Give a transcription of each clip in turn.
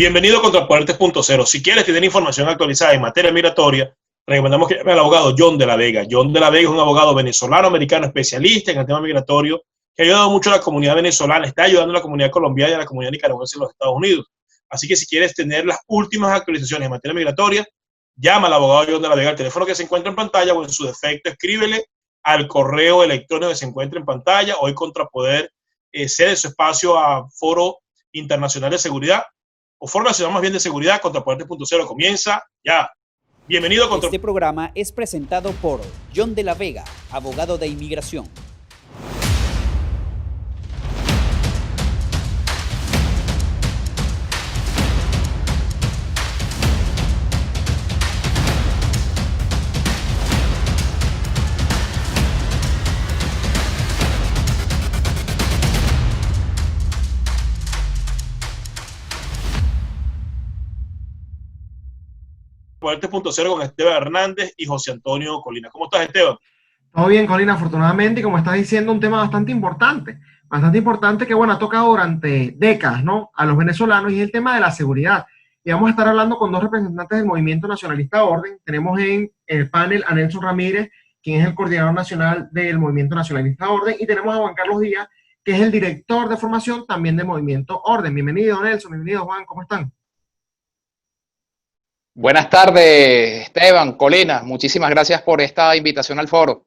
Bienvenido a Contrapuertes.0. Si quieres tener información actualizada en materia migratoria, recomendamos que llame al abogado John de la Vega. John de la Vega es un abogado venezolano-americano especialista en el tema migratorio que ha ayudado mucho a la comunidad venezolana, está ayudando a la comunidad colombiana y a la comunidad nicaragüense en los Estados Unidos. Así que si quieres tener las últimas actualizaciones en materia migratoria, llama al abogado John de la Vega, el teléfono que se encuentra en pantalla, o en su defecto escríbele al correo electrónico que se encuentra en pantalla. Hoy Contrapoder cede su espacio a Foro Internacional de Seguridad, o Foro Nacional más bien de Seguridad. Contrapuertes.0 comienza ya. Bienvenido a Este programa es presentado por John de la Vega, abogado de inmigración. Contrapuertes.0 con Esteban Hernández y José Antonio Colina. ¿Cómo estás, Esteban? Todo bien, Colina, afortunadamente, y como estás diciendo, un tema bastante importante que, bueno, ha tocado durante décadas, ¿no?, a los venezolanos, y es el tema de la seguridad. Y vamos a estar hablando con dos representantes del Movimiento Nacionalista Orden. Tenemos en el panel a Nelson Ramírez, quien es el coordinador nacional del Movimiento Nacionalista Orden, y tenemos a Juan Carlos Díaz, que es el director de formación también del Movimiento Orden. Bienvenido, Nelson, bienvenido, Juan, ¿cómo están? Buenas tardes, Esteban, Colina. Muchísimas gracias por esta invitación al foro.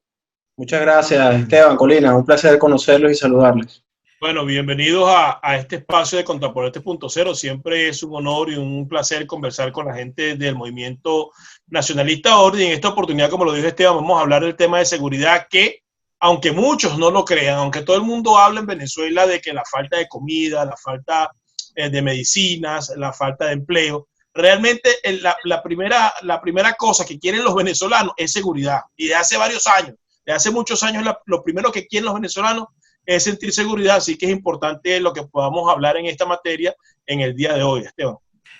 Muchas gracias, Esteban, Colina. Un placer conocerlos y saludarles. Bueno, bienvenidos a este espacio de Contrapuertes.0. Siempre es un honor y un placer conversar con la gente del Movimiento Nacionalista Orden. Y en esta oportunidad, como lo dijo Esteban, vamos a hablar del tema de seguridad que, aunque muchos no lo crean, aunque todo el mundo habla en Venezuela de que la falta de comida, la falta de medicinas, la falta de empleo, realmente la primera cosa que quieren los venezolanos es seguridad. Y de hace varios años, de hace muchos años, lo primero que quieren los venezolanos es sentir seguridad. Así que es importante lo que podamos hablar en esta materia en el día de hoy, Esteban.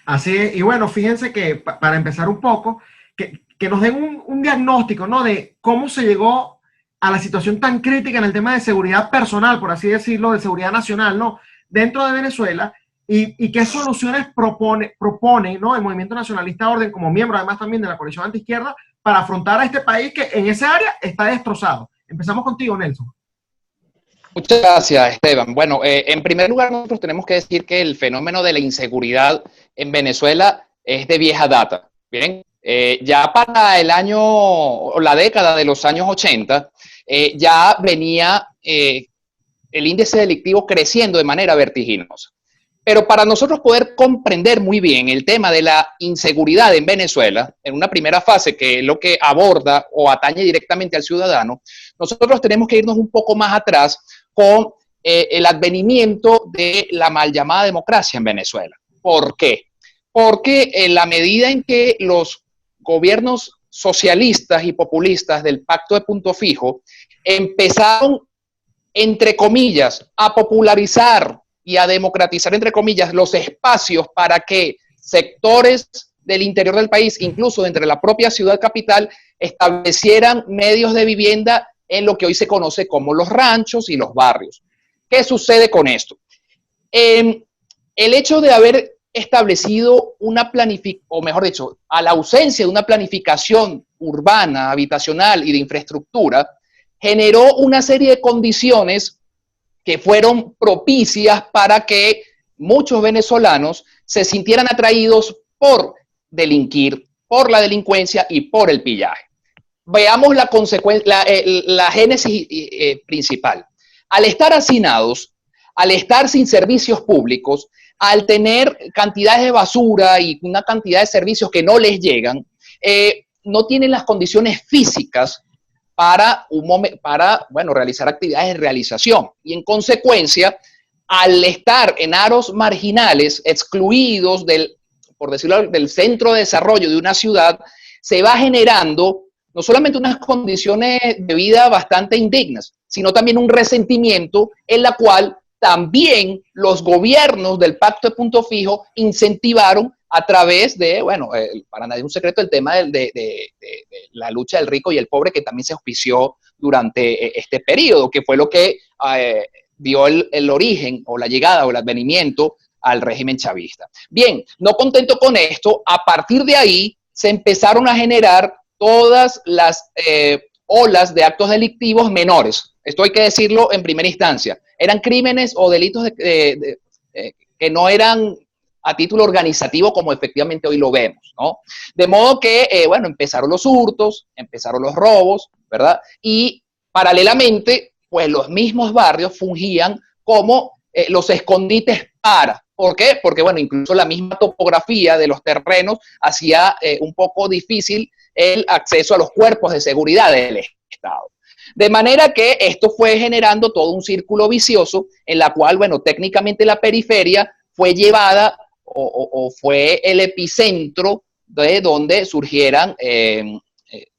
Así es, y bueno, fíjense que para empezar un poco, que nos den un diagnóstico, ¿no?, de cómo se llegó a la situación tan crítica en el tema de seguridad personal, por así decirlo, de seguridad nacional, ¿no?, dentro de Venezuela. ¿Y qué soluciones propone, ¿no?, el Movimiento Nacionalista Orden, como miembro además también de la coalición antiizquierda, para afrontar a este país que en esa área está destrozado? Empezamos contigo, Nelson. Muchas gracias, Esteban. Bueno, en primer lugar, nosotros tenemos que decir que el fenómeno de la inseguridad en Venezuela es de vieja data. Bien, ya para el año, o la década de los años 80, ya venía el índice delictivo creciendo de manera vertiginosa. Pero para nosotros poder comprender muy bien el tema de la inseguridad en Venezuela, en una primera fase, que es lo que aborda o atañe directamente al ciudadano, nosotros tenemos que irnos un poco más atrás con el advenimiento de la mal llamada democracia en Venezuela. ¿Por qué? Porque en la medida en que los gobiernos socialistas y populistas del Pacto de Punto Fijo empezaron, entre comillas, a popularizar y a democratizar, entre comillas, los espacios para que sectores del interior del país, incluso entre la propia ciudad capital, establecieran medios de vivienda en lo que hoy se conoce como los ranchos y los barrios. ¿Qué sucede con esto? El hecho de haber establecido una planificación, o mejor dicho, a la ausencia de una planificación urbana, habitacional y de infraestructura, generó una serie de condiciones que fueron propicias para que muchos venezolanos se sintieran atraídos por delinquir, por la delincuencia y por el pillaje. Veamos la génesis principal. Al estar hacinados, al estar sin servicios públicos, al tener cantidades de basura y una cantidad de servicios que no les llegan, no tienen las condiciones físicas para realizar actividades de realización. Y en consecuencia, al estar en aros marginales, excluidos por decirlo, del centro de desarrollo de una ciudad, se va generando no solamente unas condiciones de vida bastante indignas, sino también un resentimiento en la cual también los gobiernos del Pacto de Punto Fijo incentivaron a través de, para nadie es un secreto, el tema de la lucha del rico y el pobre, que también se auspició durante este periodo, que fue lo que dio el origen o la llegada o el advenimiento al régimen chavista. Bien, no contento con esto, a partir de ahí se empezaron a generar todas las olas de actos delictivos menores. Esto hay que decirlo en primera instancia. Eran crímenes o delitos que no eran a título organizativo como efectivamente hoy lo vemos, ¿no? De modo que, bueno, empezaron los hurtos, empezaron los robos, ¿verdad? Y paralelamente, pues los mismos barrios fungían como los escondites para. ¿Por qué? Porque, bueno, incluso la misma topografía de los terrenos hacía un poco difícil el acceso a los cuerpos de seguridad del Estado. De manera que esto fue generando todo un círculo vicioso en la cual, bueno, técnicamente la periferia fue llevada o fue el epicentro de donde surgieran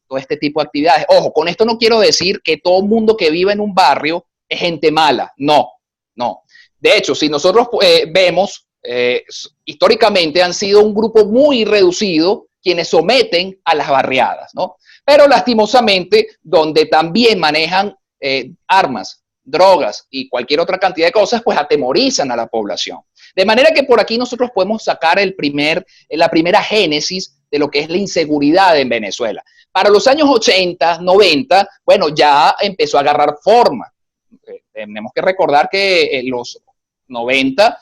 todo este tipo de actividades. Ojo, con esto no quiero decir que todo el mundo que vive en un barrio es gente mala. No, no. De hecho, si nosotros vemos, históricamente han sido un grupo muy reducido quienes someten a las barriadas, ¿no? Pero lastimosamente, donde también manejan armas, drogas y cualquier otra cantidad de cosas, pues atemorizan a la población. De manera que por aquí nosotros podemos sacar la primera génesis de lo que es la inseguridad en Venezuela. Para los años 80, 90, bueno, ya empezó a agarrar forma. Tenemos que recordar que en los 90,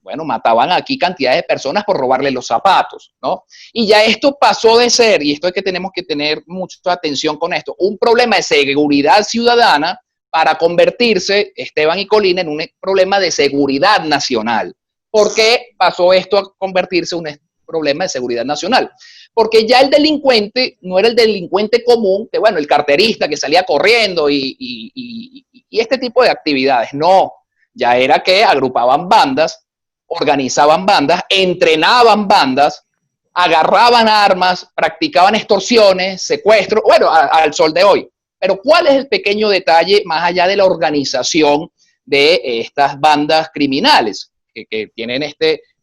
bueno, mataban aquí cantidades de personas por robarle los zapatos, ¿no? Y ya esto pasó de ser, y esto es que tenemos que tener mucha atención con esto, un problema de seguridad ciudadana para convertirse, Esteban y Colina, en un problema de seguridad nacional. ¿Por qué pasó esto a convertirse en un problema de seguridad nacional? Porque ya el delincuente no era el delincuente común, que bueno, el carterista que salía corriendo y este tipo de actividades, no. Ya era que agrupaban bandas, organizaban bandas, entrenaban bandas, agarraban armas, practicaban extorsiones, secuestros, bueno, al sol de hoy. Pero ¿cuál es el pequeño detalle más allá de la organización de estas bandas criminales que tienen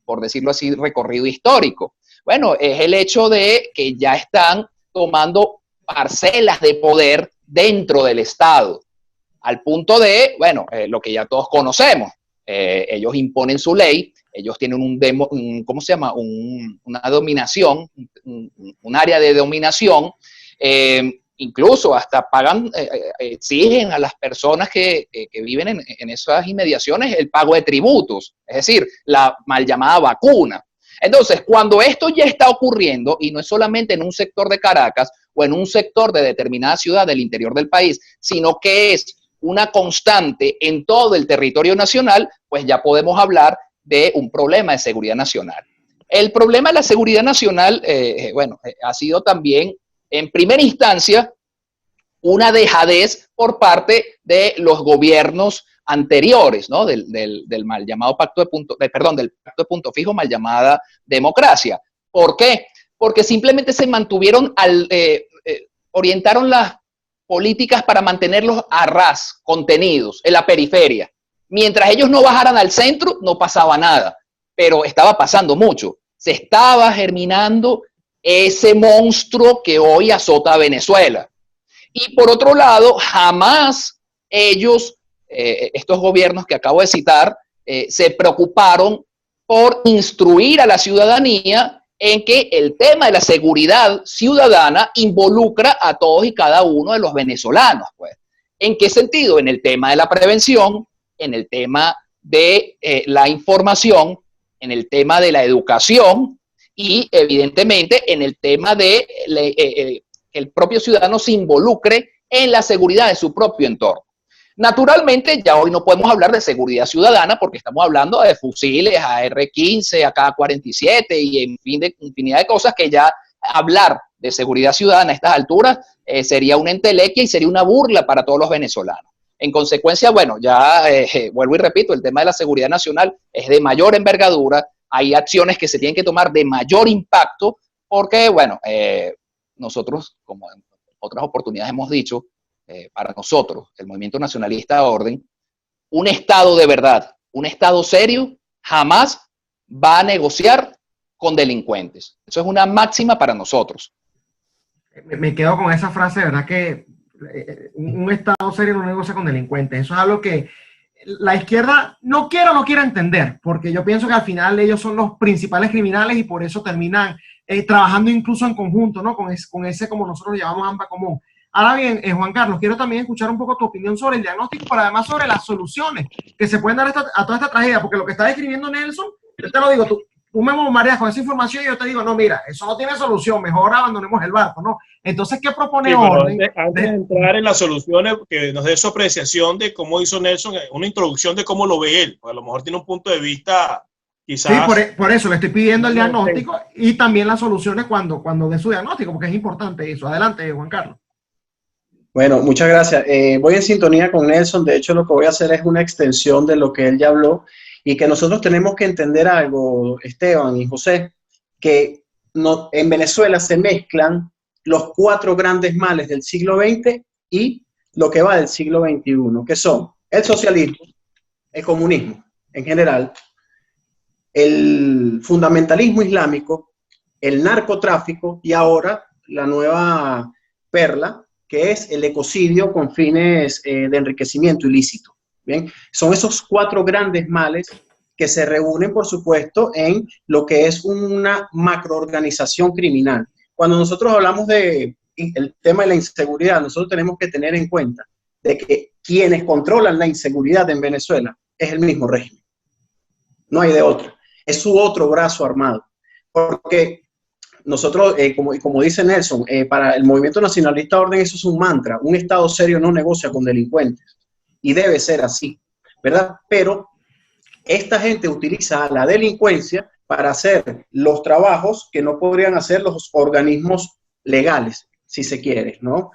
por decirlo así, recorrido histórico? Bueno, es el hecho de que ya están tomando parcelas de poder dentro del Estado, al punto de, bueno, lo que ya todos conocemos. Ellos imponen su ley, ellos tienen ¿cómo se llama? Una dominación, un área de dominación, incluso hasta pagan, exigen a las personas que viven en esas inmediaciones el pago de tributos, es decir, la mal llamada vacuna. Entonces, cuando esto ya está ocurriendo, y no es solamente en un sector de Caracas o en un sector de determinada ciudad del interior del país, sino que es una constante en todo el territorio nacional, pues ya podemos hablar de un problema de seguridad nacional. El problema de la seguridad nacional, bueno, ha sido también, en primera instancia, una dejadez por parte de los gobiernos anteriores, ¿no? Del mal llamado del pacto de punto fijo, mal llamada democracia. ¿Por qué? Porque simplemente se mantuvieron, orientaron las políticas para mantenerlos a ras, contenidos, en la periferia. Mientras ellos no bajaran al centro, no pasaba nada, pero estaba pasando mucho. Se estaba germinando ese monstruo que hoy azota a Venezuela. Y por otro lado, jamás ellos, estos gobiernos que acabo de citar, se preocuparon por instruir a la ciudadanía en que el tema de la seguridad ciudadana involucra a todos y cada uno de los venezolanos, pues. ¿En qué sentido? En el tema de la prevención, en el tema de la información, en el tema de la educación y evidentemente en el tema de que el propio ciudadano se involucre en la seguridad de su propio entorno. Naturalmente, ya hoy no podemos hablar de seguridad ciudadana porque estamos hablando de fusiles, AR-15, AK-47 y en fin de infinidad de cosas que ya hablar de seguridad ciudadana a estas alturas sería una entelequia y sería una burla para todos los venezolanos. En consecuencia, bueno, ya vuelvo y repito, el tema de la seguridad nacional es de mayor envergadura, hay acciones que se tienen que tomar de mayor impacto porque, bueno, nosotros, como en otras oportunidades hemos dicho, para nosotros, el Movimiento Nacionalista Orden, un Estado de verdad, un Estado serio, jamás va a negociar con delincuentes. Eso es una máxima para nosotros. Me quedo con esa frase, de verdad que un Estado serio no negocia con delincuentes. Eso es algo que la izquierda no quiere entender, porque yo pienso que al final ellos son los principales criminales y por eso terminan trabajando incluso en conjunto, ¿no? Con ese, como nosotros lo llamamos, AMPA común. Ahora bien, Juan Carlos, quiero también escuchar un poco tu opinión sobre el diagnóstico, pero además sobre las soluciones que se pueden dar a toda esta tragedia, porque lo que está describiendo Nelson, yo te lo digo, tú me bombardeas con esa información y yo te digo, no, mira, eso no tiene solución, mejor abandonemos el barco, ¿no? Entonces, ¿qué propone Sí, Orden? Antes de entrar en las soluciones, que nos dé su apreciación de cómo hizo Nelson, una introducción de cómo lo ve él, a lo mejor tiene un punto de vista quizás... Sí, por eso le estoy pidiendo el diagnóstico y también las soluciones cuando dé su diagnóstico, porque es importante eso. Adelante, Juan Carlos. Bueno, muchas gracias. Voy en sintonía con Nelson. De hecho, lo que voy a hacer es una extensión de lo que él ya habló y que nosotros tenemos que entender algo, Esteban y José, que no, en Venezuela se mezclan los 4 grandes males del siglo XX y lo que va del siglo XXI, que son el socialismo, el comunismo en general, el fundamentalismo islámico, el narcotráfico y ahora la nueva perla, que es el ecocidio con fines de enriquecimiento ilícito. Bien, son esos 4 grandes males que se reúnen, por supuesto, en lo que es una macroorganización criminal. Cuando nosotros hablamos del tema de la inseguridad, nosotros tenemos que tener en cuenta de que quienes controlan la inseguridad en Venezuela es el mismo régimen. No hay de otro. Es su otro brazo armado. Porque nosotros, como dice Nelson, para el Movimiento Nacionalista Orden eso es un mantra. Un Estado serio no negocia con delincuentes. Y debe ser así, ¿verdad? Pero esta gente utiliza la delincuencia para hacer los trabajos que no podrían hacer los organismos legales, si se quiere, ¿no?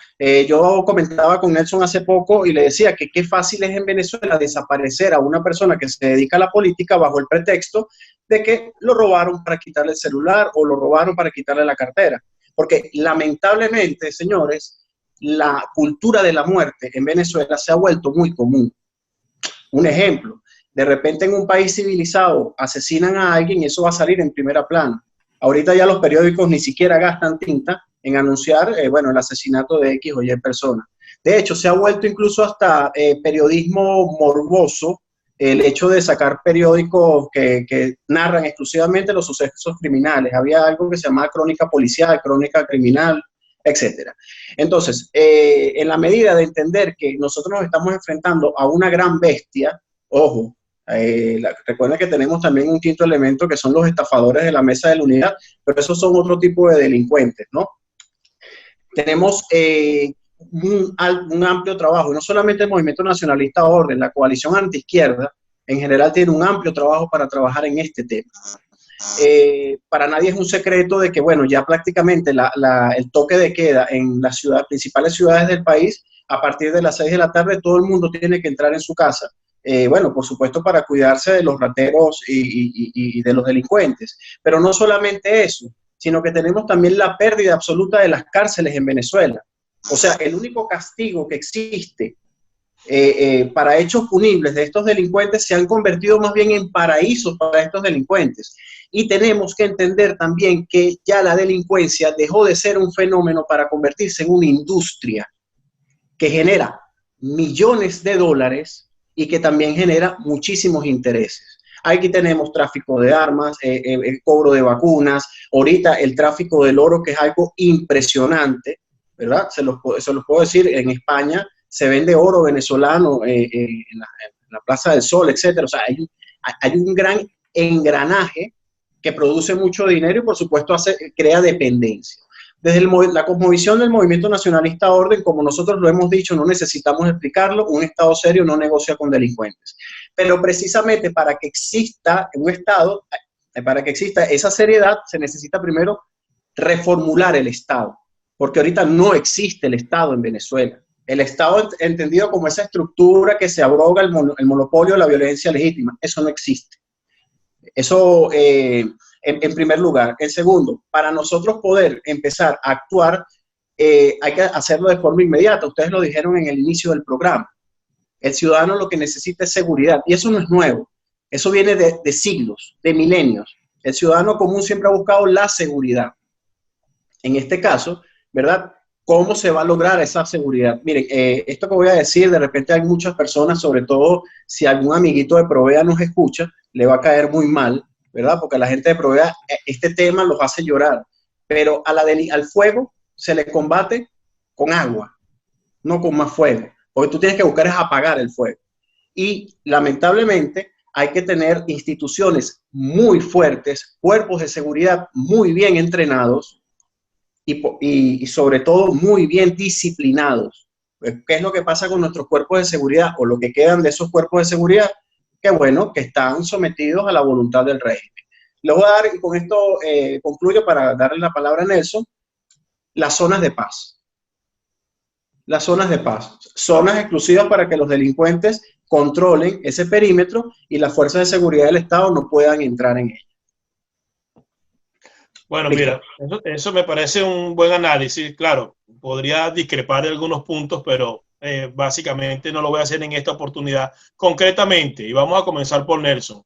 Yo comentaba con Nelson hace poco y le decía que qué fácil es en Venezuela desaparecer a una persona que se dedica a la política bajo el pretexto de que lo robaron para quitarle el celular o lo robaron para quitarle la cartera. Porque lamentablemente, señores, la cultura de la muerte en Venezuela se ha vuelto muy común. Un ejemplo, de repente en un país civilizado asesinan a alguien y eso va a salir en primera plana. Ahorita ya los periódicos ni siquiera gastan tinta en anunciar, bueno, el asesinato de X o Y persona. De hecho, se ha vuelto incluso hasta periodismo morboso el hecho de sacar periódicos que narran exclusivamente los sucesos criminales. Había algo que se llamaba crónica policial, crónica criminal, etcétera. Entonces, en la medida de entender que nosotros nos estamos enfrentando a una gran bestia, ojo, recuerden que tenemos también un quinto elemento que son los estafadores de la mesa de la unidad, pero esos son otro tipo de delincuentes, ¿no? Tenemos un amplio trabajo, y no solamente el Movimiento Nacionalista Orden, la coalición antiizquierda en general tiene un amplio trabajo para trabajar en este tema. Para nadie es un secreto de que, bueno, ya prácticamente el toque de queda en las principales ciudades del país, a partir de las 6 de la tarde, todo el mundo tiene que entrar en su casa. Bueno, por supuesto, para cuidarse de los rateros y de los delincuentes. Pero no solamente eso, sino que tenemos también la pérdida absoluta de las cárceles en Venezuela. O sea, el único castigo que existe para hechos punibles de estos delincuentes se han convertido más bien en paraísos para estos delincuentes. Y tenemos que entender también que ya la delincuencia dejó de ser un fenómeno para convertirse en una industria que genera millones de dólares y que también genera muchísimos intereses. Aquí tenemos tráfico de armas, el cobro de vacunas, ahorita el tráfico del oro, que es algo impresionante, ¿verdad? Se los puedo decir, en España se vende oro venezolano en la Plaza del Sol, etcétera. O sea, hay un gran engranaje que produce mucho dinero y, por supuesto, crea dependencia. Desde la cosmovisión del Movimiento Nacionalista Orden, como nosotros lo hemos dicho, no necesitamos explicarlo, un Estado serio no negocia con delincuentes. Pero precisamente para que exista un Estado, para que exista esa seriedad, se necesita primero reformular el Estado, porque ahorita no existe el Estado en Venezuela. El Estado entendido como esa estructura que se abroga el monopolio de la violencia legítima, eso no existe. Eso en primer lugar. En segundo, para nosotros poder empezar a actuar, hay que hacerlo de forma inmediata. Ustedes lo dijeron en el inicio del programa. El ciudadano lo que necesita es seguridad. Y eso no es nuevo. Eso viene de siglos, de milenios. El ciudadano común siempre ha buscado la seguridad. En este caso, ¿verdad? ¿Cómo se va a lograr esa seguridad? Miren, esto que voy a decir, de repente hay muchas personas, sobre todo si algún amiguito de Provea nos escucha, le va a caer muy mal, ¿verdad? Porque a la gente de Provea este tema los hace llorar. Pero al fuego se le combate con agua, no con más fuego. Porque tú tienes que buscar es apagar el fuego. Y lamentablemente hay que tener instituciones muy fuertes, cuerpos de seguridad muy bien entrenados, y sobre todo muy bien disciplinados. ¿Qué es lo que pasa con nuestros cuerpos de seguridad o lo que quedan de esos cuerpos de seguridad? Que bueno, que están sometidos a la voluntad del régimen. Les voy a dar, y con esto concluyo para darle la palabra a Nelson, las zonas de paz. Las zonas de paz. Zonas exclusivas para que los delincuentes controlen ese perímetro y las fuerzas de seguridad del Estado no puedan entrar en ellas. Bueno, mira, eso me parece un buen análisis. Claro, podría discrepar de algunos puntos, pero básicamente no lo voy a hacer en esta oportunidad. Concretamente, y vamos a comenzar por Nelson.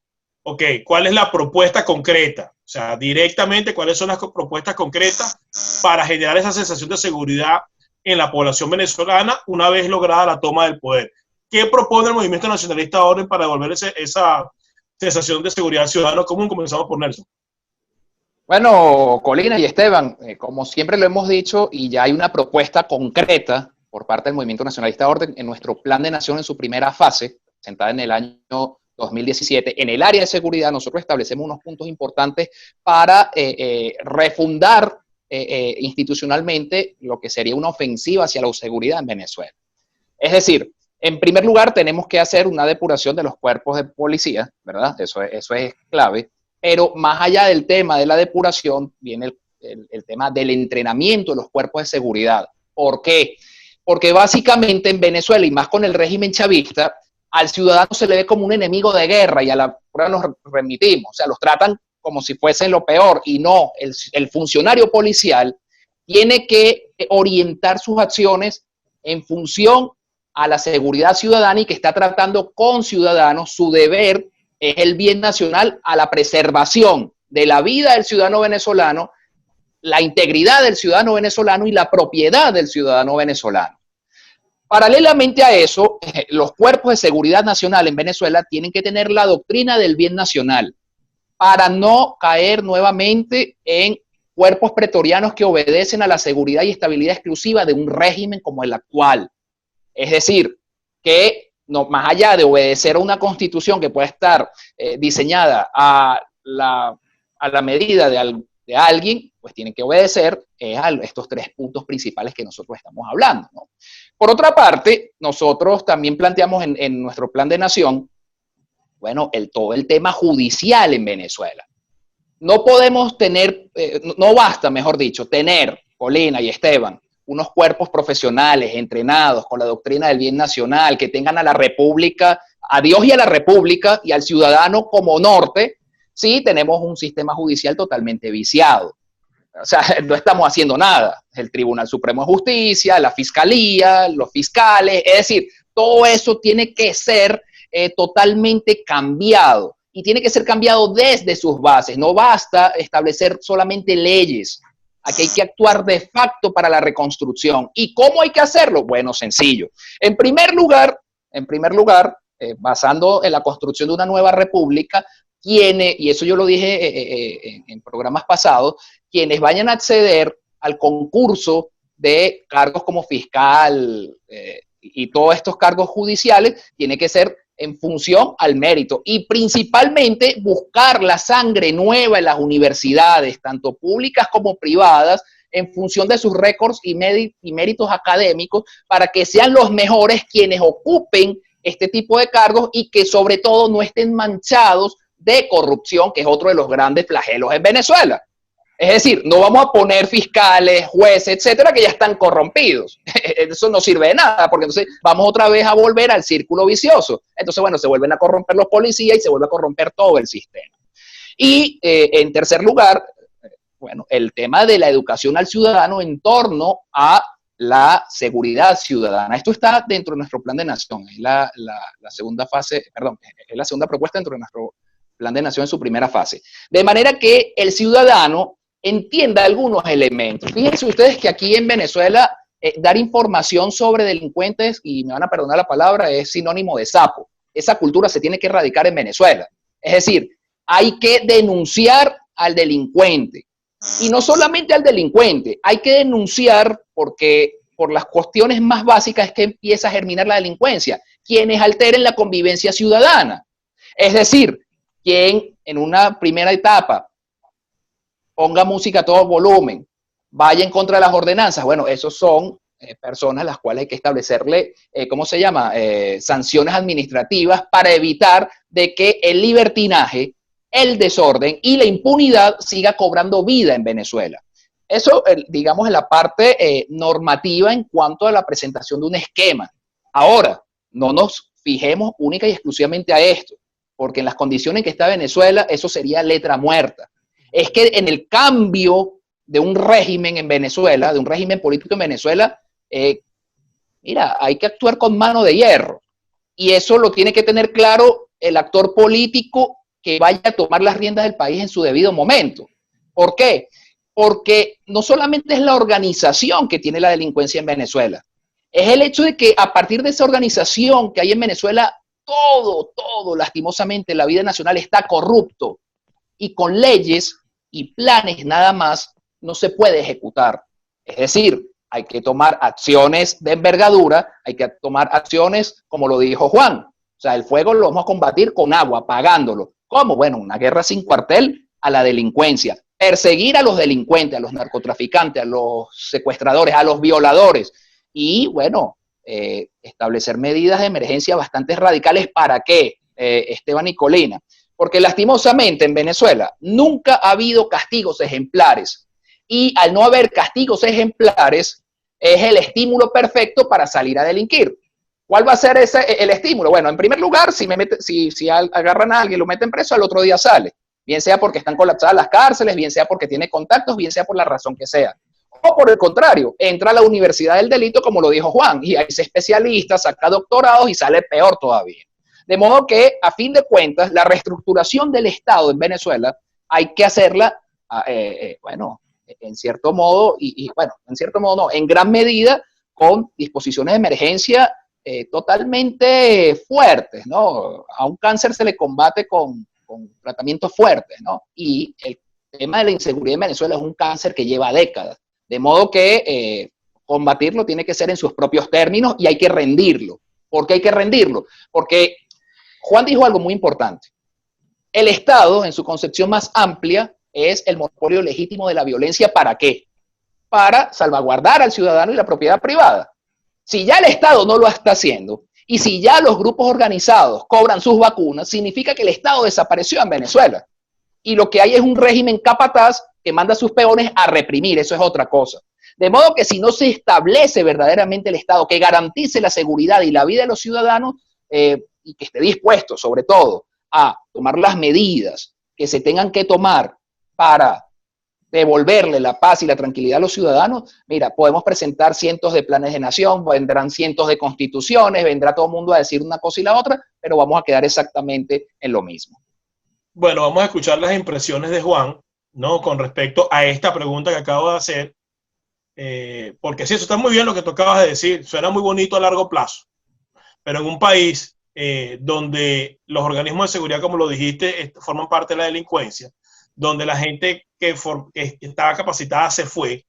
Ok, ¿cuál es la propuesta concreta? O sea, directamente, ¿cuáles son las propuestas concretas para generar esa sensación de seguridad en la población venezolana una vez lograda la toma del poder? ¿Qué propone el Movimiento Nacionalista Orden para devolver esa sensación de seguridad ciudadana común? Comenzamos por Nelson. Bueno, Colina y Esteban, como siempre lo hemos dicho, y ya hay una propuesta concreta por parte del Movimiento Nacionalista Orden en nuestro Plan de Nación en su primera fase, presentada en el año 2017. En el área de seguridad nosotros establecemos unos puntos importantes para refundar institucionalmente lo que sería una ofensiva hacia la seguridad en Venezuela. Es decir, en primer lugar tenemos que hacer una depuración de los cuerpos de policía, ¿verdad? Eso es clave. Pero más allá del tema de la depuración, viene el tema del entrenamiento de los cuerpos de seguridad. ¿Por qué? Porque básicamente en Venezuela, y más con el régimen chavista, al ciudadano se le ve como un enemigo de guerra y a la prueba nos remitimos. O sea, los tratan como si fuesen lo peor. Y no, el funcionario policial tiene que orientar sus acciones en función a la seguridad ciudadana y que está tratando con ciudadanos. Su deber es el bien nacional a la preservación de la vida del ciudadano venezolano, la integridad del ciudadano venezolano y la propiedad del ciudadano venezolano. Paralelamente a eso, los cuerpos de seguridad nacional en Venezuela tienen que tener la doctrina del bien nacional para no caer nuevamente en cuerpos pretorianos que obedecen a la seguridad y estabilidad exclusiva de un régimen como el actual. Es decir, que no, más allá de obedecer a una constitución que puede estar diseñada a la medida de alguien, pues tienen que obedecer a estos tres puntos principales que nosotros estamos hablando, ¿no? Por otra parte, nosotros también planteamos en nuestro plan de nación, bueno, todo el tema judicial en Venezuela. No podemos tener, no basta, mejor dicho, tener, Colina y Esteban, unos cuerpos profesionales, entrenados con la doctrina del bien nacional, que tengan a la República, a Dios y a la República y al ciudadano como norte, sí tenemos un sistema judicial totalmente viciado. O sea, no estamos haciendo nada. El Tribunal Supremo de Justicia, la Fiscalía, los fiscales, es decir, todo eso tiene que ser totalmente cambiado y tiene que ser cambiado desde sus bases. No basta establecer solamente leyes. Aquí hay que actuar de facto para la reconstrucción. ¿Y cómo hay que hacerlo? Bueno, sencillo. En primer lugar, basando en la construcción de una nueva república, y eso yo lo dije en programas pasados, quienes vayan a acceder al concurso de cargos como fiscal y todos estos cargos judiciales, tiene que ser en función al mérito y principalmente buscar la sangre nueva en las universidades, tanto públicas como privadas, en función de sus récords y méritos académicos, para que sean los mejores quienes ocupen este tipo de cargos y que sobre todo no estén manchados de corrupción, que es otro de los grandes flagelos en Venezuela. Es decir, no vamos a poner fiscales, jueces, etcétera, que ya están corrompidos. Eso no sirve de nada, porque entonces vamos otra vez a volver al círculo vicioso. Entonces, bueno, se vuelven a corromper los policías y se vuelve a corromper todo el sistema. Y en tercer lugar, bueno, el tema de la educación al ciudadano en torno a la seguridad ciudadana. Esto está dentro de nuestro plan de nación. Es la segunda fase, perdón, es la segunda propuesta dentro de nuestro plan de nación en su primera fase. De manera que el ciudadano entienda algunos elementos. Fíjense ustedes que aquí en Venezuela dar información sobre delincuentes, y me van a perdonar la palabra, es sinónimo de sapo. Esa cultura se tiene que erradicar en Venezuela. Es decir, hay que denunciar al delincuente. Y no solamente al delincuente, hay que denunciar porque por las cuestiones más básicas es que empieza a germinar la delincuencia, quienes alteren la convivencia ciudadana. Es decir, quien en una primera etapa ponga música a todo volumen, vaya en contra de las ordenanzas, bueno, esos son personas a las cuales hay que establecerle, ¿cómo se llama? Sanciones administrativas para evitar de que el libertinaje, el desorden y la impunidad siga cobrando vida en Venezuela. Eso, digamos, es la parte normativa en cuanto a la presentación de un esquema. Ahora, no nos fijemos única y exclusivamente a esto, porque en las condiciones en que está Venezuela, eso sería letra muerta. Es que en el cambio de un régimen en Venezuela, de un régimen político en Venezuela, mira, hay que actuar con mano de hierro. Y eso lo tiene que tener claro el actor político que vaya a tomar las riendas del país en su debido momento. ¿Por qué? Porque no solamente es la organización que tiene la delincuencia en Venezuela, es el hecho de que a partir de esa organización que hay en Venezuela, todo, lastimosamente, la vida nacional está corrupto y con leyes y planes nada más no se puede ejecutar. Es decir, hay que tomar acciones de envergadura, hay que tomar acciones como lo dijo Juan. O sea, el fuego lo vamos a combatir con agua, apagándolo. ¿Cómo? Bueno, una guerra sin cuartel a la delincuencia. Perseguir a los delincuentes, a los narcotraficantes, a los secuestradores, a los violadores. Y, bueno, establecer medidas de emergencia bastante radicales. ¿Para qué, Esteban y Colina? Porque lastimosamente en Venezuela nunca ha habido castigos ejemplares. Y al no haber castigos ejemplares, es el estímulo perfecto para salir a delinquir. ¿Cuál va a ser el estímulo? Bueno, en primer lugar, si agarran a alguien y lo meten preso, al otro día sale. Bien sea porque están colapsadas las cárceles, bien sea porque tiene contactos, bien sea por la razón que sea. O por el contrario, entra a la universidad del delito, como lo dijo Juan, y ahí se especialista, saca doctorados y sale peor todavía. De modo que, a fin de cuentas, la reestructuración del Estado en Venezuela hay que hacerla, bueno, en cierto modo, en cierto modo no, en gran medida con disposiciones de emergencia totalmente fuertes, ¿no? A un cáncer se le combate con tratamientos fuertes, ¿no? Y el tema de la inseguridad en Venezuela es un cáncer que lleva décadas, de modo que combatirlo tiene que ser en sus propios términos y hay que rendirlo. ¿Por qué hay que rendirlo? Porque Juan dijo algo muy importante. El Estado, en su concepción más amplia, es el monopolio legítimo de la violencia. ¿Para qué? Para salvaguardar al ciudadano y la propiedad privada. Si ya el Estado no lo está haciendo y si ya los grupos organizados cobran sus vacunas, significa que el Estado desapareció en Venezuela. Y lo que hay es un régimen capataz que manda a sus peones a reprimir, eso es otra cosa. De modo que si no se establece verdaderamente el Estado que garantice la seguridad y la vida de los ciudadanos y que esté dispuesto, sobre todo, a tomar las medidas que se tengan que tomar para devolverle la paz y la tranquilidad a los ciudadanos, mira, podemos presentar cientos de planes de nación, vendrán cientos de constituciones, vendrá todo el mundo a decir una cosa y la otra, pero vamos a quedar exactamente en lo mismo. Bueno, vamos a escuchar las impresiones de Juan, ¿no? Con respecto a esta pregunta que acabo de hacer, porque sí, eso está muy bien lo que tú acabas de decir, suena muy bonito a largo plazo, pero en un país donde los organismos de seguridad, como lo dijiste, forman parte de la delincuencia, donde la gente que estaba capacitada se fue,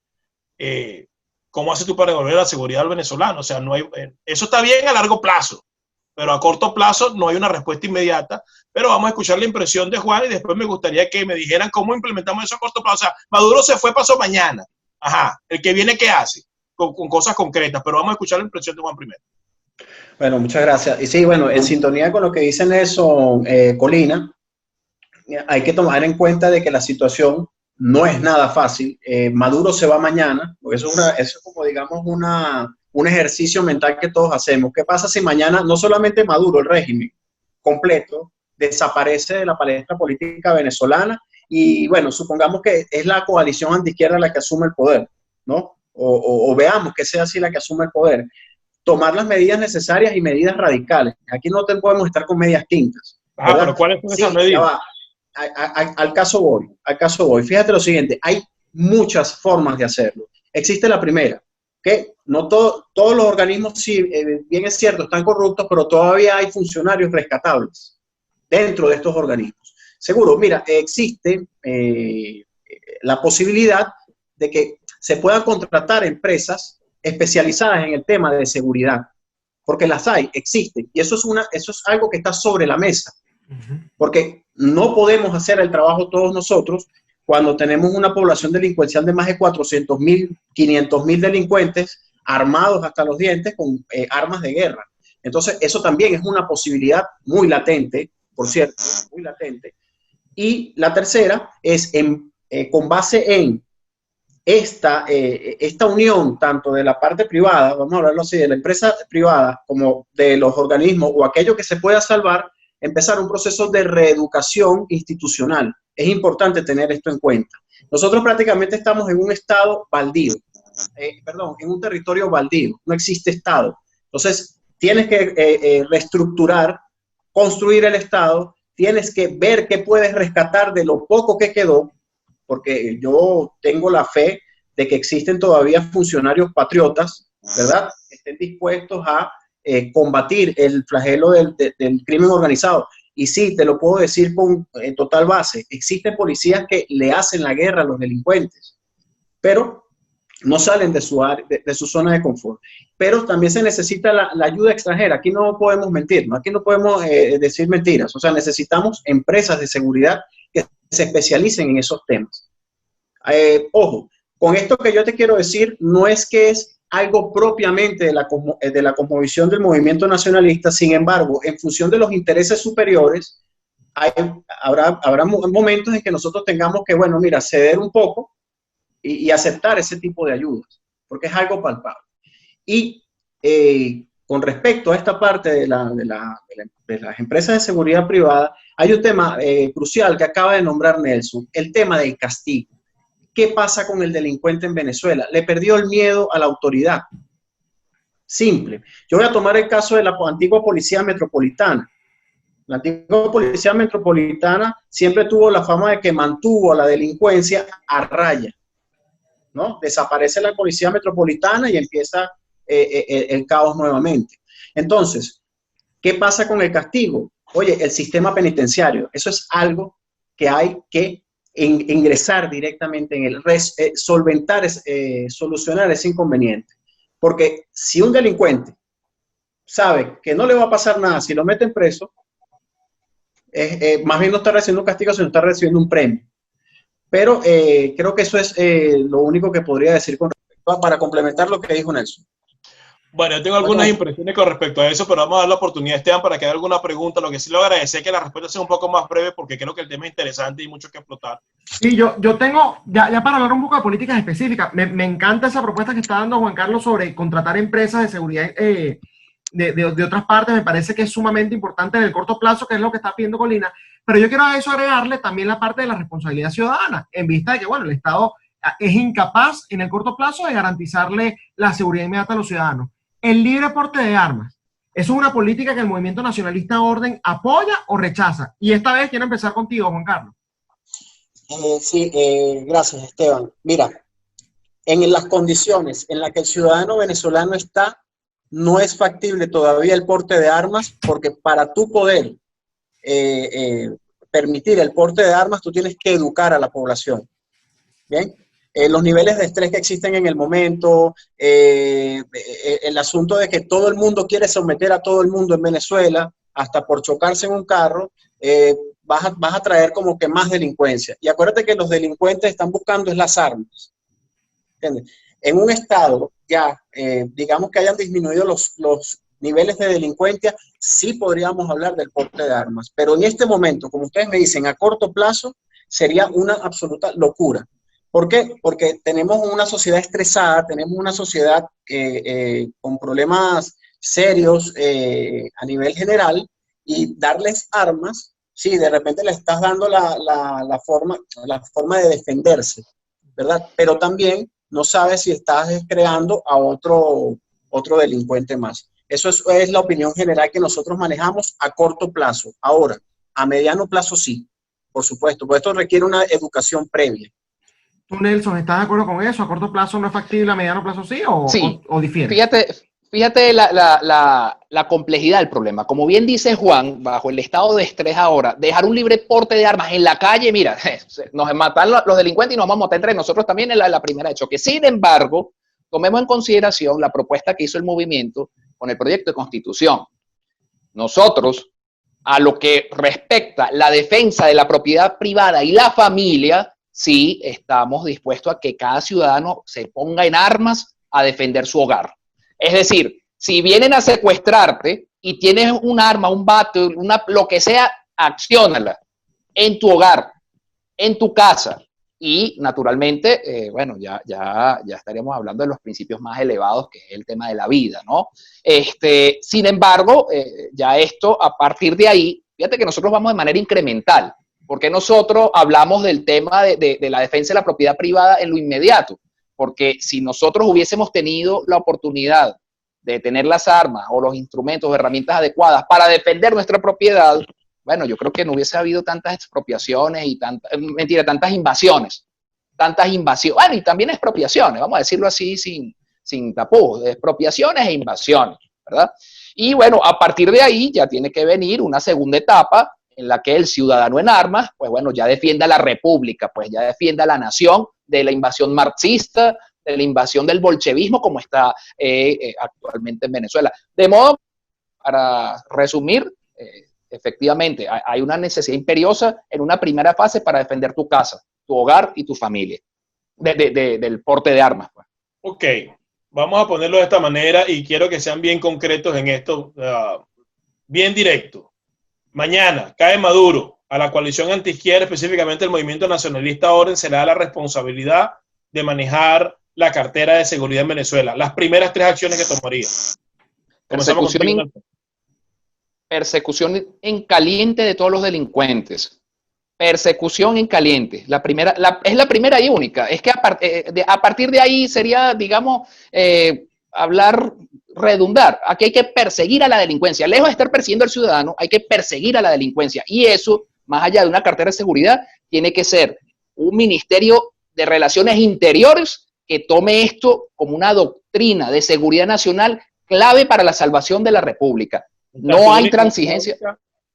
¿cómo haces tú para devolver la seguridad al venezolano? O sea, no hay, eso está bien a largo plazo, pero a corto plazo no hay una respuesta inmediata. Pero vamos a escuchar la impresión de Juan y después me gustaría que me dijeran cómo implementamos eso a corto plazo. O sea, Maduro se fue, pasó mañana. Ajá, el que viene, ¿qué hace? Con cosas concretas, pero vamos a escuchar la impresión de Juan primero. Bueno, muchas gracias. Y sí, bueno, en sintonía con lo que dicen eso, Colina, hay que tomar en cuenta de que la situación no es nada fácil. Maduro se va mañana, porque eso es como, digamos, un ejercicio mental que todos hacemos. ¿Qué pasa si mañana no solamente Maduro, el régimen completo, desaparece de la palestra política venezolana? Y bueno, supongamos que es la coalición antiizquierda la que asume el poder, ¿no? O veamos que sea así la que asume el poder. Tomar las medidas necesarias y medidas radicales. Aquí no podemos estar con medias tintas. Pero ¿cuáles son esas medidas? Al caso voy. Fíjate lo siguiente, hay muchas formas de hacerlo. Existe la primera, que todos los organismos, sí, bien es cierto, están corruptos, pero todavía hay funcionarios rescatables dentro de estos organismos. Seguro, mira, existe la posibilidad de que se puedan contratar empresas especializadas en el tema de seguridad, porque las hay, existen, y eso es algo que está sobre la mesa, porque no podemos hacer el trabajo todos nosotros cuando tenemos una población delincuencial de más de 400.000, 500.000 delincuentes armados hasta los dientes con armas de guerra. Entonces, eso también es una posibilidad muy latente, por cierto, muy latente. Y la tercera es con base en esta unión tanto de la parte privada, vamos a hablarlo así, de la empresa privada como de los organismos o aquello que se pueda salvar, empezar un proceso de reeducación institucional. Es importante tener esto en cuenta. Nosotros prácticamente estamos en un estado baldío, en un territorio baldío, no existe estado. Entonces, tienes que reestructurar, construir el estado, tienes que ver qué puedes rescatar de lo poco que quedó, porque yo tengo la fe de que existen todavía funcionarios patriotas, ¿verdad?, que estén dispuestos a combatir el flagelo del crimen organizado. Y sí, te lo puedo decir con total base, existen policías que le hacen la guerra a los delincuentes, pero no salen de su zona de confort. Pero también se necesita la ayuda extranjera. Aquí no podemos mentir, ¿no? Aquí no podemos decir mentiras. O sea, necesitamos empresas de seguridad que se especialicen en esos temas. Ojo, con esto que yo te quiero decir, no es que es algo propiamente de la cosmovisión del movimiento nacionalista. Sin embargo, en función de los intereses superiores, habrá momentos en que nosotros tengamos que, bueno, mira, ceder un poco y aceptar ese tipo de ayudas, porque es algo palpable. Y con respecto a esta parte de las empresas de seguridad privada, hay un tema crucial que acaba de nombrar Nelson, el tema del castigo. ¿Qué pasa con el delincuente en Venezuela? Le perdió el miedo a la autoridad. Simple. Yo voy a tomar el caso de la antigua Policía Metropolitana. La antigua Policía Metropolitana siempre tuvo la fama de que mantuvo a la delincuencia a raya, ¿no? Desaparece la Policía Metropolitana y empieza el caos nuevamente. Entonces, ¿qué pasa con el castigo? Oye, el sistema penitenciario, eso es algo que hay que ingresar directamente en solucionar ese inconveniente. Porque si un delincuente sabe que no le va a pasar nada si lo meten preso, más bien no está recibiendo un castigo, sino está recibiendo un premio. Pero creo que eso es lo único que podría decir para complementar lo que dijo Nelson. Bueno, yo tengo algunas impresiones con respecto a eso, pero vamos a dar la oportunidad a Esteban para que haga alguna pregunta. Lo que sí le agradecer que la respuesta sea un poco más breve, porque creo que el tema es interesante y mucho que explotar. Sí, yo tengo, ya para hablar un poco de políticas específicas, me encanta esa propuesta que está dando Juan Carlos sobre contratar empresas de seguridad de otras partes. Me parece que es sumamente importante en el corto plazo, que es lo que está pidiendo Colina, pero yo quiero a eso agregarle también la parte de la responsabilidad ciudadana, en vista de que, bueno, el Estado es incapaz en el corto plazo de garantizarle la seguridad inmediata a los ciudadanos. El libre porte de armas, ¿eso es una política que el Movimiento Nacionalista Orden apoya o rechaza? Y esta vez quiero empezar contigo, Juan Carlos. Sí, gracias, Esteban. Mira, en las condiciones en las que el ciudadano venezolano está, no es factible todavía el porte de armas, porque para tú poder permitir el porte de armas, tú tienes que educar a la población. ¿Bien? Los niveles de estrés que existen en el momento, el asunto de que todo el mundo quiere someter a todo el mundo en Venezuela, hasta por chocarse en un carro, vas a traer como que más delincuencia. Y acuérdate que los delincuentes están buscando es las armas. ¿Entiendes? En un estado ya, digamos que hayan disminuido los niveles de delincuencia, sí podríamos hablar del porte de armas. Pero en este momento, como ustedes me dicen, a corto plazo, sería una absoluta locura. ¿Por qué? Porque tenemos una sociedad estresada, tenemos una sociedad con problemas serios a nivel general, y darles armas, sí, de repente le estás dando la forma de defenderse, ¿verdad? Pero también no sabes si estás creando a otro delincuente más. Eso es la opinión general que nosotros manejamos a corto plazo. Ahora, a mediano plazo sí, por supuesto, porque esto requiere una educación previa. ¿Tú, Nelson, estás de acuerdo con eso? ¿A corto plazo no es factible, a mediano plazo sí Sí, o difiere? fíjate la complejidad del problema. Como bien dice Juan, bajo el estado de estrés ahora, dejar un libre porte de armas en la calle, mira, nos matan los delincuentes y nos vamos a matar entre nosotros también en la primera de choque. Sin embargo, tomemos en consideración la propuesta que hizo el movimiento con el proyecto de constitución. Nosotros, a lo que respecta la defensa de la propiedad privada y la familia, sí estamos dispuestos a que cada ciudadano se ponga en armas a defender su hogar. Es decir, si vienen a secuestrarte y tienes un arma, un bate, lo que sea, acciónala en tu hogar, en tu casa. Y naturalmente, bueno, ya estaríamos hablando de los principios más elevados, que es el tema de la vida, ¿no? Sin embargo, ya esto, a partir de ahí, fíjate que nosotros vamos de manera incremental, porque nosotros hablamos del tema de la defensa de la propiedad privada en lo inmediato, porque si nosotros hubiésemos tenido la oportunidad de tener las armas o los instrumentos o herramientas adecuadas para defender nuestra propiedad, bueno, yo creo que no hubiese habido tantas expropiaciones y tantas invasiones. Bueno, y también expropiaciones, vamos a decirlo así sin tapujos, expropiaciones e invasiones, ¿verdad? Y bueno, a partir de ahí ya tiene que venir una segunda etapa en la que el ciudadano en armas, pues bueno, ya defienda la república, pues ya defienda la nación de la invasión marxista, de la invasión del bolchevismo como está actualmente en Venezuela. De modo, para resumir, efectivamente, hay una necesidad imperiosa en una primera fase para defender tu casa, tu hogar y tu familia, del porte de armas. Pues. Ok, vamos a ponerlo de esta manera y quiero que sean bien concretos en esto, bien directo. Mañana cae Maduro, a la coalición antiizquierda, específicamente el movimiento nacionalista Orden, se le da la responsabilidad de manejar la cartera de seguridad en Venezuela. Las primeras 3 acciones que tomaría. Persecución en caliente de todos los delincuentes. Persecución en caliente. Es la primera y única. Es que a partir de ahí sería, digamos, redundar. Aquí hay que perseguir a la delincuencia. Lejos de estar persiguiendo al ciudadano, hay que perseguir a la delincuencia. Y eso, más allá de una cartera de seguridad, tiene que ser un ministerio de Relaciones Interiores que tome esto como una doctrina de seguridad nacional clave para la salvación de la República. No hay transigencia.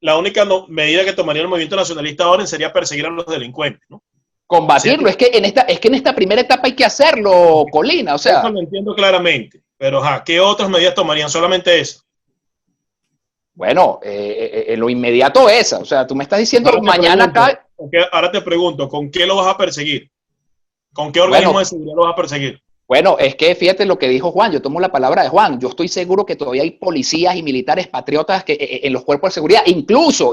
La única medida que tomaría el movimiento nacionalista ahora sería perseguir a los delincuentes, ¿no? Combatirlo. Es que en esta primera etapa hay que hacerlo, Colina. O sea, eso lo entiendo claramente. Pero, ¿qué otras medidas tomarían? Solamente eso. Bueno, lo inmediato esa. O sea, tú me estás diciendo mañana acá. Ahora te pregunto, ¿con qué lo vas a perseguir? ¿Con qué organismo de seguridad lo vas a perseguir? Bueno, es que fíjate lo que dijo Juan, yo tomo la palabra de Juan, yo estoy seguro que todavía hay policías y militares patriotas en los cuerpos de seguridad, incluso,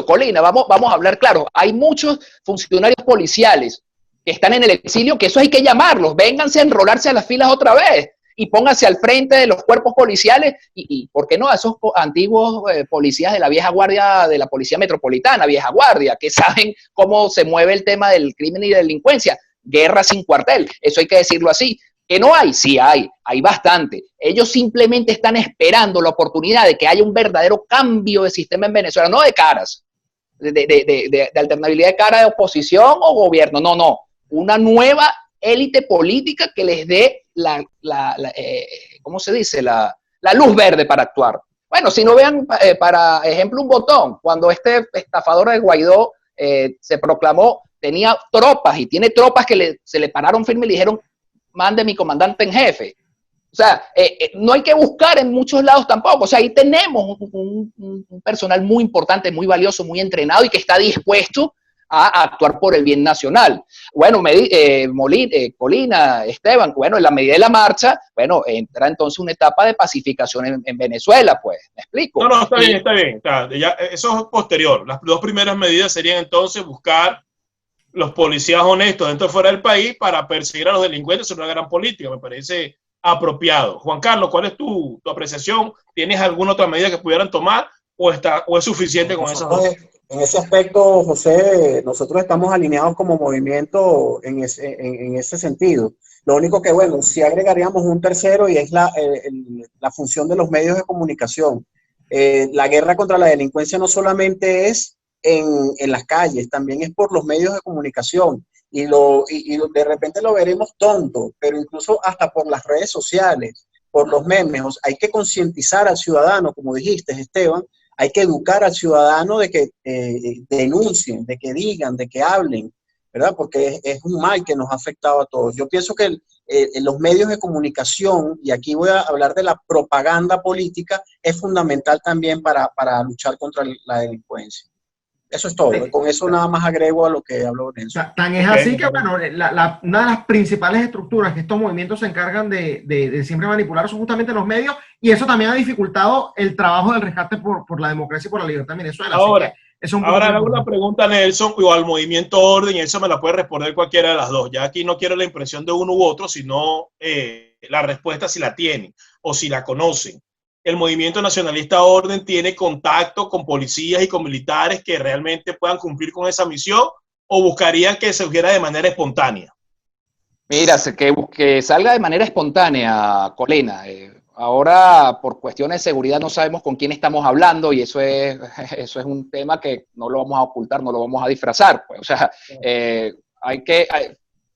Colina, vamos a hablar claro, hay muchos funcionarios policiales que están en el exilio, que eso hay que llamarlos, vénganse a enrolarse a las filas otra vez y pónganse al frente de los cuerpos policiales y ¿por qué no? A esos antiguos policías de la vieja guardia, de la policía metropolitana, vieja guardia, que saben cómo se mueve el tema del crimen y de la delincuencia, guerra sin cuartel, eso hay que decirlo así. ¿Que no hay? Sí hay bastante. Ellos simplemente están esperando la oportunidad de que haya un verdadero cambio de sistema en Venezuela, no de caras, de alternabilidad de cara de oposición o gobierno, no. Una nueva élite política que les dé ¿cómo se dice? La luz verde para actuar. Bueno, si no vean, para ejemplo, un botón, cuando este estafador de Guaidó se proclamó, tenía tropas y tiene tropas que se le pararon firme y le dijeron, mande mi comandante en jefe. O sea, no hay que buscar en muchos lados tampoco. O sea, ahí tenemos un personal muy importante, muy valioso, muy entrenado y que está dispuesto a actuar por el bien nacional. Bueno, Colina, Esteban, bueno, en la medida de la marcha, bueno, entra entonces una etapa de pacificación en Venezuela, pues, ¿me explico? No, está bien. Ya, eso es posterior. Las 2 primeras medidas serían entonces buscar los policías honestos dentro y fuera del país para perseguir a los delincuentes. Es una gran política, me parece apropiado. Juan Carlos, ¿cuál es tu apreciación? ¿Tienes alguna otra medida que pudieran tomar o es suficiente con esas 2? En ese aspecto, José, nosotros estamos alineados como movimiento en ese sentido. Lo único que, bueno, sí agregaríamos un tercero y es la función de los medios de comunicación. La guerra contra la delincuencia no solamente es en las calles, también es por los medios de comunicación. De repente lo veremos tonto, pero incluso hasta por las redes sociales, por los memes, o sea, hay que concientizar al ciudadano, como dijiste, Esteban, hay que educar al ciudadano de que denuncien, de que digan, de que hablen, ¿verdad? Porque es un mal que nos ha afectado a todos. Yo pienso que los medios de comunicación, y aquí voy a hablar de la propaganda política, es fundamental también para luchar contra la delincuencia. Eso es todo. Con eso nada más agrego a lo que habló Nelson. Tan es así que, bueno, una de las principales estructuras que estos movimientos se encargan de siempre manipular son justamente los medios, y eso también ha dificultado el trabajo del rescate por la democracia y por la libertad en Venezuela. Ahora hago una pregunta a Nelson o al Movimiento Orden, y eso me la puede responder cualquiera de las dos. Ya aquí no quiero la impresión de uno u otro, sino la respuesta si la tienen o si la conocen. El Movimiento Nacionalista Orden tiene contacto con policías y con militares que realmente puedan cumplir con esa misión, o buscarían que se surgiera de manera espontánea? Mira, que salga de manera espontánea, Colina. Ahora, por cuestiones de seguridad, no sabemos con quién estamos hablando, y eso es un tema que no lo vamos a ocultar, no lo vamos a disfrazar. Pues. O sea, hay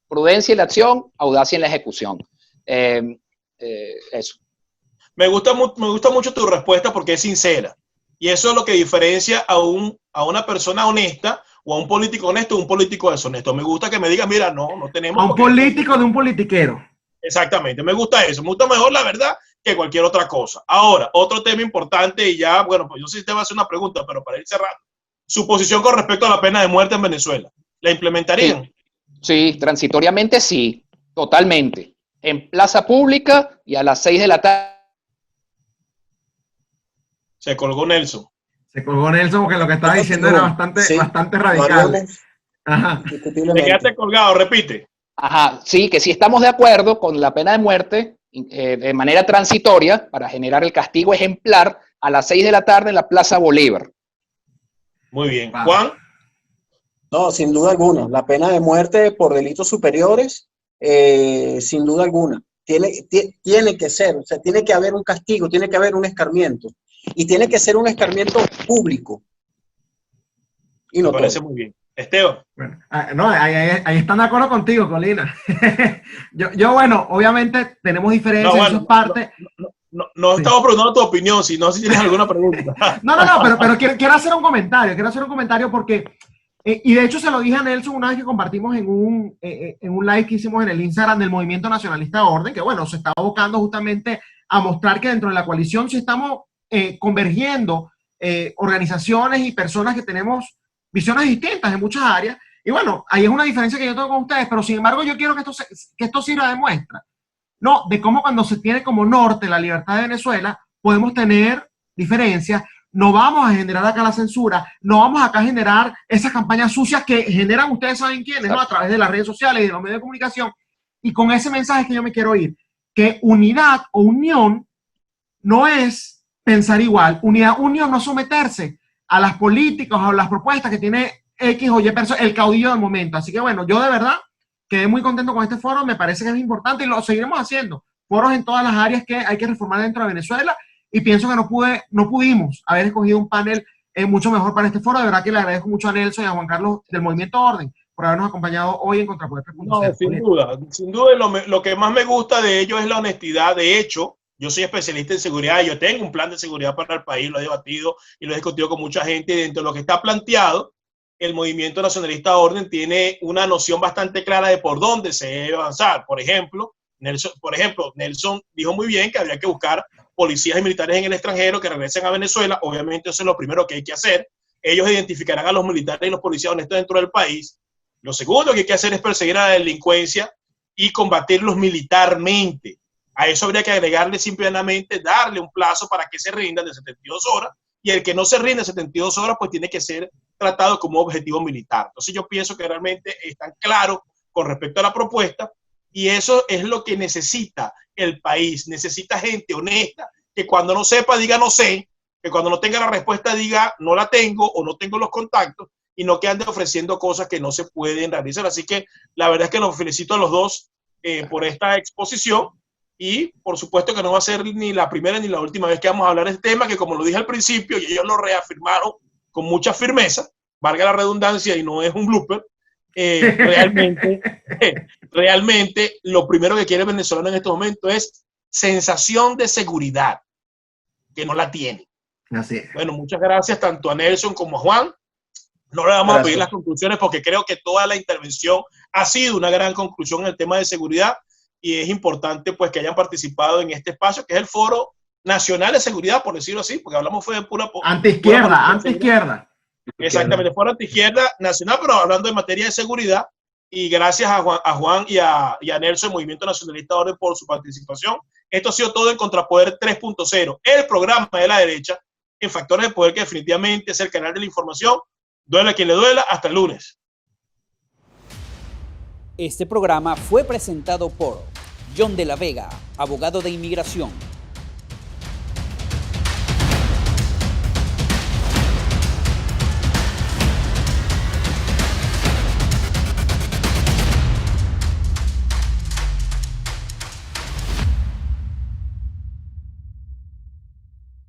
prudencia en la acción, audacia en la ejecución. Eso. Me gusta mucho tu respuesta porque es sincera. Y eso es lo que diferencia a una persona honesta o a un político honesto de un político deshonesto. Me gusta que me digas, mira, no tenemos... A un político de un politiquero. Exactamente, me gusta eso. Me gusta mejor la verdad que cualquier otra cosa. Ahora, otro tema importante, y ya, bueno, pues yo sé si te voy a hacer una pregunta, pero para ir cerrando. Su posición con respecto a la pena de muerte en Venezuela. ¿La implementarían? Sí, transitoriamente sí, totalmente. En plaza pública y a las 6 de la tarde. Se colgó Nelson. Se colgó Nelson porque lo que estaba diciendo era bastante radical. Ajá. Te quedaste colgado, repite. Ajá, sí, que sí estamos de acuerdo con la pena de muerte de manera transitoria para generar el castigo ejemplar a las 6 de la tarde en la Plaza Bolívar. Muy bien. ¿Juan? No, sin duda alguna. La pena de muerte por delitos superiores, sin duda alguna. Tiene que ser, o sea, tiene que haber un castigo, tiene que haber un escarmiento. Y tiene que ser un escarmiento público. Y no me parece muy bien. Esteban. Bueno, no, ahí están de acuerdo contigo, Colina. yo, bueno, obviamente tenemos diferencias, eso es parte. No sí. Estamos preguntando tu opinión, si tienes alguna pregunta. No, pero quiero hacer un comentario porque, y de hecho se lo dije a Nelson una vez que compartimos en un live que hicimos en el Instagram del Movimiento Nacionalista Orden, que bueno, se está abocando justamente a mostrar que dentro de la coalición sí estamos convergiendo organizaciones y personas que tenemos visiones distintas en muchas áreas, y bueno, ahí es una diferencia que yo tengo con ustedes, pero sin embargo yo quiero que esto sirva de muestra, ¿no? De cómo cuando se tiene como norte la libertad de Venezuela, podemos tener diferencias, no vamos a generar acá la censura, no vamos acá a generar esas campañas sucias que generan ustedes saben quiénes, ¿no? A través de las redes sociales y de los medios de comunicación, y con ese mensaje que yo me quiero ir, que unidad o unión no es pensar igual, unión no someterse a las políticas o a las propuestas que tiene X o Y persona, el caudillo del momento. Así que bueno, yo de verdad quedé muy contento con este foro, me parece que es importante y lo seguiremos haciendo. Foros en todas las áreas que hay que reformar dentro de Venezuela, y pienso que no pudimos haber escogido un panel mucho mejor para este foro. De verdad que le agradezco mucho a Nelson y a Juan Carlos del Movimiento Orden por habernos acompañado hoy en Contrapoder 3.0. No, sin duda, lo que más me gusta de ellos es la honestidad. De hecho, yo soy especialista en seguridad, yo tengo un plan de seguridad para el país, lo he debatido y lo he discutido con mucha gente, y dentro de lo que está planteado, el Movimiento Nacionalista Orden tiene una noción bastante clara de por dónde se debe avanzar. Por ejemplo, Nelson dijo muy bien que habría que buscar policías y militares en el extranjero que regresen a Venezuela. Obviamente eso es lo primero que hay que hacer. Ellos identificarán a los militares y los policías honestos dentro del país. Lo segundo que hay que hacer es perseguir a la delincuencia y combatirlos militarmente. A eso habría que agregarle simplemente, darle un plazo para que se rindan de 72 horas, y el que no se rinde 72 horas, pues tiene que ser tratado como objetivo militar. Entonces yo pienso que realmente están claros con respecto a la propuesta, y eso es lo que necesita el país. Necesita gente honesta, que cuando no sepa diga no sé, que cuando no tenga la respuesta diga no la tengo o no tengo los contactos, y no que ande ofreciendo cosas que no se pueden realizar. Así que la verdad es que los felicito a los dos por esta exposición. Y por supuesto que no va a ser ni la primera ni la última vez que vamos a hablar de este tema, que como lo dije al principio, y ellos lo reafirmaron con mucha firmeza, valga la redundancia y no es un blooper, realmente, realmente lo primero que quiere el venezolano en este momento es sensación de seguridad, que no la tiene. Así es. Bueno, muchas gracias tanto a Nelson como a Juan. No le vamos a pedir las conclusiones porque creo que toda la intervención ha sido una gran conclusión en el tema de seguridad y es importante pues que hayan participado en este espacio que es el Foro Nacional de Seguridad, por decirlo así, porque hablamos fue de pura... Antiizquierda. Exactamente, Foro Antiizquierda Nacional, pero hablando de materia de seguridad. Y gracias a Juan y a Nelson, Movimiento Nacionalista Orden, por su participación. Esto ha sido todo en Contrapoder 3.0, el programa de la derecha en Factores de Poder, que definitivamente es el canal de la información. Duela a quien le duela. Hasta el lunes. Este programa fue presentado por John de la Vega, abogado de inmigración.